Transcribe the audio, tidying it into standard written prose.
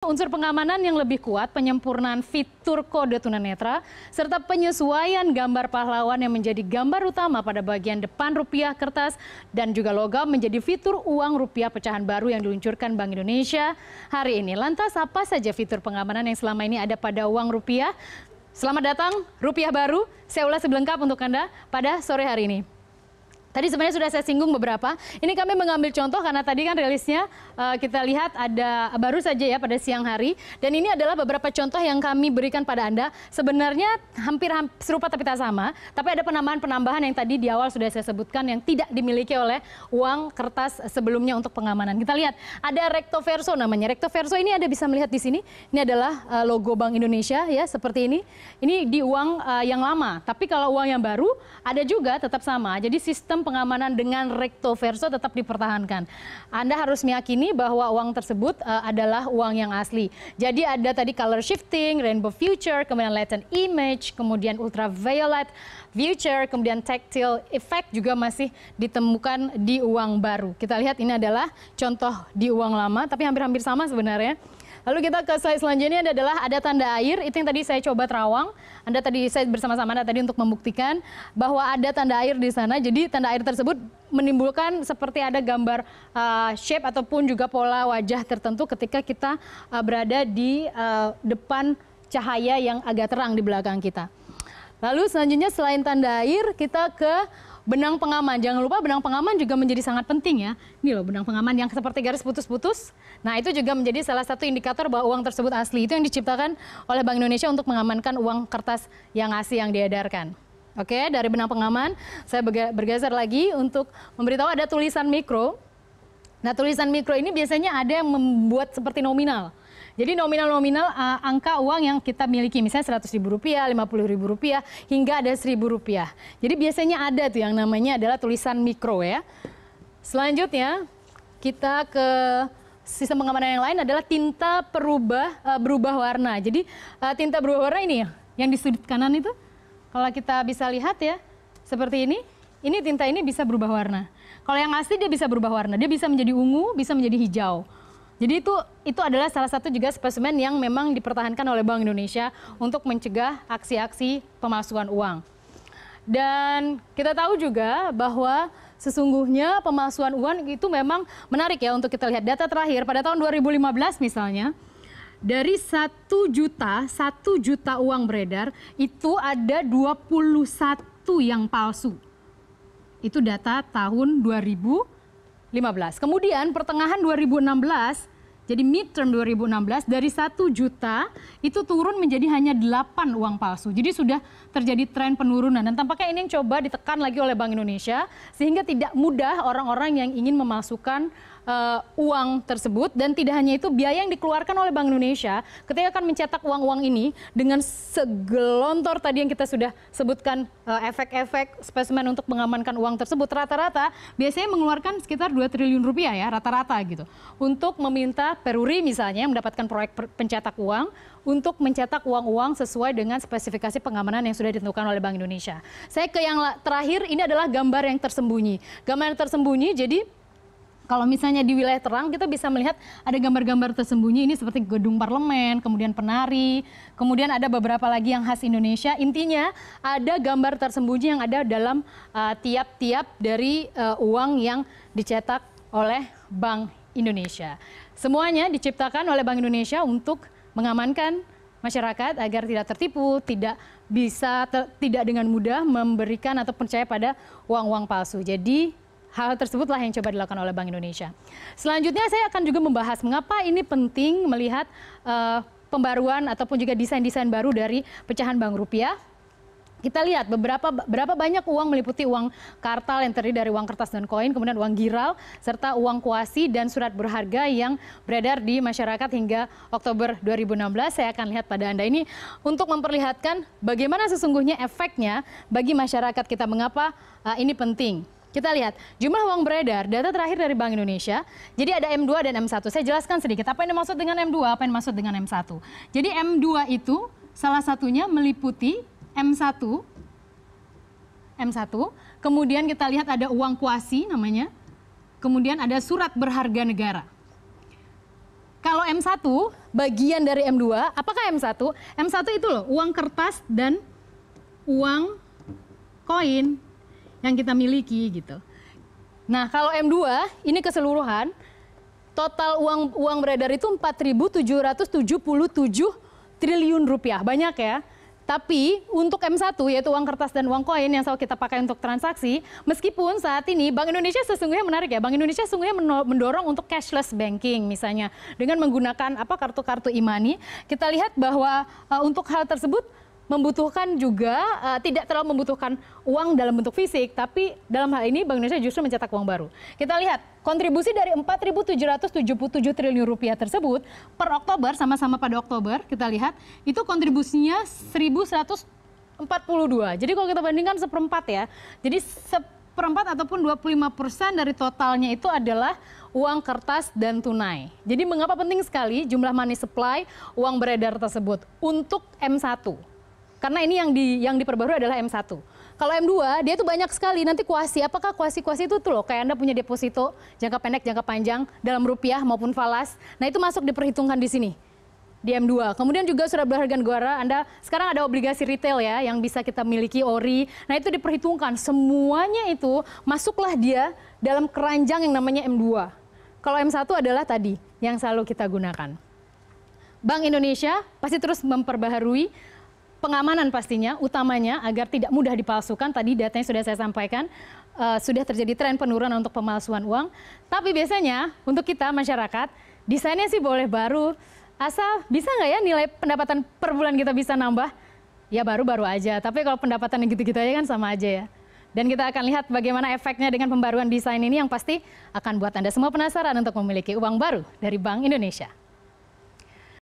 Unsur pengamanan yang lebih kuat, penyempurnaan fitur kode tunanetra, serta penyesuaian gambar pahlawan yang menjadi gambar utama pada bagian depan rupiah kertas dan juga logam menjadi fitur uang rupiah pecahan baru yang diluncurkan Bank Indonesia hari ini. Lantas apa saja fitur pengamanan yang selama ini ada pada uang rupiah? Selamat datang Rupiah Baru, saya ulas sebelengkap untuk Anda pada sore hari ini. Tadi sebenarnya sudah saya singgung beberapa. Ini kami mengambil contoh karena tadi kan rilisnya kita lihat ada baru saja ya pada siang hari. Dan ini adalah beberapa contoh yang kami berikan pada Anda. Sebenarnya hampir serupa tapi tak sama. Tapi ada penambahan-penambahan yang tadi di awal sudah saya sebutkan yang tidak dimiliki oleh uang kertas sebelumnya untuk pengamanan. Kita lihat ada recto verso namanya. Recto verso ini Anda bisa melihat di sini. Ini adalah logo Bank Indonesia ya seperti ini. Ini di uang yang lama. Tapi kalau uang yang baru ada juga tetap sama. Jadi sistem pengamanan dengan recto verso tetap dipertahankan. Anda harus meyakini bahwa uang tersebut adalah uang yang asli. Jadi ada tadi color shifting, rainbow future, kemudian latent image, kemudian ultraviolet future, kemudian tactile effect juga masih ditemukan di uang baru. Kita lihat ini adalah contoh di uang lama, tapi hampir-hampir sama sebenarnya. Lalu kita ke slide selanjutnya adalah ada tanda air, itu yang tadi saya coba terawang. Saya bersama-sama Anda tadi untuk membuktikan bahwa ada tanda air di sana. Jadi tanda air tersebut menimbulkan seperti ada gambar shape ataupun juga pola wajah tertentu ketika kita berada di depan cahaya yang agak terang di belakang kita. Lalu selanjutnya selain tanda air kita ke benang pengaman. Jangan lupa benang pengaman juga menjadi sangat penting ya. Ini loh benang pengaman yang seperti garis putus-putus. Nah itu juga menjadi salah satu indikator bahwa uang tersebut asli. Itu yang diciptakan oleh Bank Indonesia untuk mengamankan uang kertas yang asli yang diedarkan. Oke, dari benang pengaman saya bergeser lagi untuk memberitahu ada tulisan mikro. Nah tulisan mikro ini biasanya ada yang membuat seperti nominal. Jadi nominal-nominal angka uang yang kita miliki, misalnya Rp100.000, Rp50.000, hingga ada Rp1.000. Jadi biasanya ada tuh yang namanya adalah tulisan mikro ya. Selanjutnya kita ke sistem pengamanan yang lain adalah tinta berubah warna. Jadi tinta berubah warna ini yang di sudut kanan itu, kalau kita bisa lihat ya, seperti ini tinta ini bisa berubah warna. Kalau yang asli dia bisa berubah warna, dia bisa menjadi ungu, bisa menjadi hijau. Jadi itu adalah salah satu juga spesimen yang memang dipertahankan oleh Bank Indonesia untuk mencegah aksi-aksi pemalsuan uang. Dan kita tahu juga bahwa sesungguhnya pemalsuan uang itu memang menarik ya untuk kita lihat data terakhir pada tahun 2015 misalnya. Dari 1 juta uang beredar itu ada 21 yang palsu. Itu data tahun 2015. Kemudian pertengahan 2016, jadi midterm 2016, dari 1 juta itu turun menjadi hanya 8 uang palsu. Jadi sudah terjadi tren penurunan. Dan tampaknya ini yang coba ditekan lagi oleh Bank Indonesia sehingga tidak mudah orang-orang yang ingin memasukkan uang tersebut. Dan tidak hanya itu, biaya yang dikeluarkan oleh Bank Indonesia ketika akan mencetak uang-uang ini dengan segelontor tadi yang kita sudah sebutkan efek-efek spesimen untuk mengamankan uang tersebut, rata-rata biasanya mengeluarkan sekitar 2 triliun rupiah ya, rata-rata gitu. Untuk meminta Peruri misalnya yang mendapatkan proyek pencetak uang untuk mencetak uang-uang sesuai dengan spesifikasi pengamanan yang sudah ditentukan oleh Bank Indonesia. Saya ke yang terakhir, ini adalah gambar yang tersembunyi. Gambar yang tersembunyi, jadi kalau misalnya di wilayah terang kita bisa melihat ada gambar-gambar tersembunyi ini seperti gedung parlemen, kemudian penari, kemudian ada beberapa lagi yang khas Indonesia. Intinya ada gambar tersembunyi yang ada dalam tiap-tiap dari uang yang dicetak oleh Bank Indonesia. Semuanya diciptakan oleh Bank Indonesia untuk mengamankan masyarakat agar tidak tertipu, tidak dengan mudah memberikan atau percaya pada uang-uang palsu. Jadi hal tersebutlah yang coba dilakukan oleh Bank Indonesia. Selanjutnya saya akan juga membahas mengapa ini penting melihat pembaruan ataupun juga desain-desain baru dari pecahan Bank Rupiah. Kita lihat berapa banyak uang meliputi uang kartal yang terdiri dari uang kertas dan koin, kemudian uang giral, serta uang kuasi dan surat berharga yang beredar di masyarakat hingga Oktober 2016. Saya akan lihat pada Anda ini untuk memperlihatkan bagaimana sesungguhnya efeknya bagi masyarakat kita, mengapa ini penting. Kita lihat jumlah uang beredar, data terakhir dari Bank Indonesia. Jadi ada M2 dan M1. Saya jelaskan sedikit apa yang dimaksud dengan M2, apa yang dimaksud dengan M1. Jadi M2 itu salah satunya meliputi M1, kemudian kita lihat ada uang kuasi namanya, kemudian ada surat berharga negara. kalau M1 bagian dari M2, apakah M1? M1 itu loh uang kertas dan uang koin yang kita miliki gitu. Nah, kalau M2 ini keseluruhan total uang beredar itu 4.777 triliun rupiah. Banyak ya. Tapi untuk M1 yaitu uang kertas dan uang koin yang selalu kita pakai untuk transaksi, meskipun saat ini Bank Indonesia sesungguhnya menarik ya. Bank Indonesia sesungguhnya mendorong untuk cashless banking misalnya dengan menggunakan kartu-kartu e-money. Kita lihat bahwa untuk hal tersebut membutuhkan juga tidak terlalu membutuhkan uang dalam bentuk fisik, tapi dalam hal ini Bank Indonesia justru mencetak uang baru. Kita lihat kontribusi dari 4.777 triliun rupiah tersebut per Oktober, sama-sama pada Oktober kita lihat itu kontribusinya 1.142. Jadi kalau kita bandingkan seperempat ya, jadi seperempat ataupun 25% dari totalnya itu adalah uang kertas dan tunai. Jadi mengapa penting sekali jumlah money supply uang beredar tersebut untuk M1? Karena ini yang diperbarui adalah M1. Kalau M2, dia itu banyak sekali. Nanti kuasi, apakah kuasi-kuasi itu tuh loh, kayak Anda punya deposito jangka pendek, jangka panjang, dalam rupiah maupun falas. Nah itu masuk diperhitungkan di sini, di M2. Kemudian juga surat berharga negara, Anda sekarang ada obligasi retail ya, yang bisa kita miliki ORI. Nah itu diperhitungkan, semuanya itu masuklah dia dalam keranjang yang namanya M2. Kalau M1 adalah tadi, yang selalu kita gunakan. Bank Indonesia pasti terus memperbaharui pengamanan pastinya, utamanya agar tidak mudah dipalsukan. Tadi datanya sudah saya sampaikan, sudah terjadi tren penurunan untuk pemalsuan uang. Tapi biasanya untuk kita masyarakat, desainnya sih boleh baru, asal bisa nggak ya nilai pendapatan per bulan kita bisa nambah? Ya baru-baru aja, tapi kalau pendapatan yang gitu-gitu aja kan sama aja ya. Dan kita akan lihat bagaimana efeknya dengan pembaruan desain ini yang pasti akan buat Anda semua penasaran untuk memiliki uang baru dari Bank Indonesia.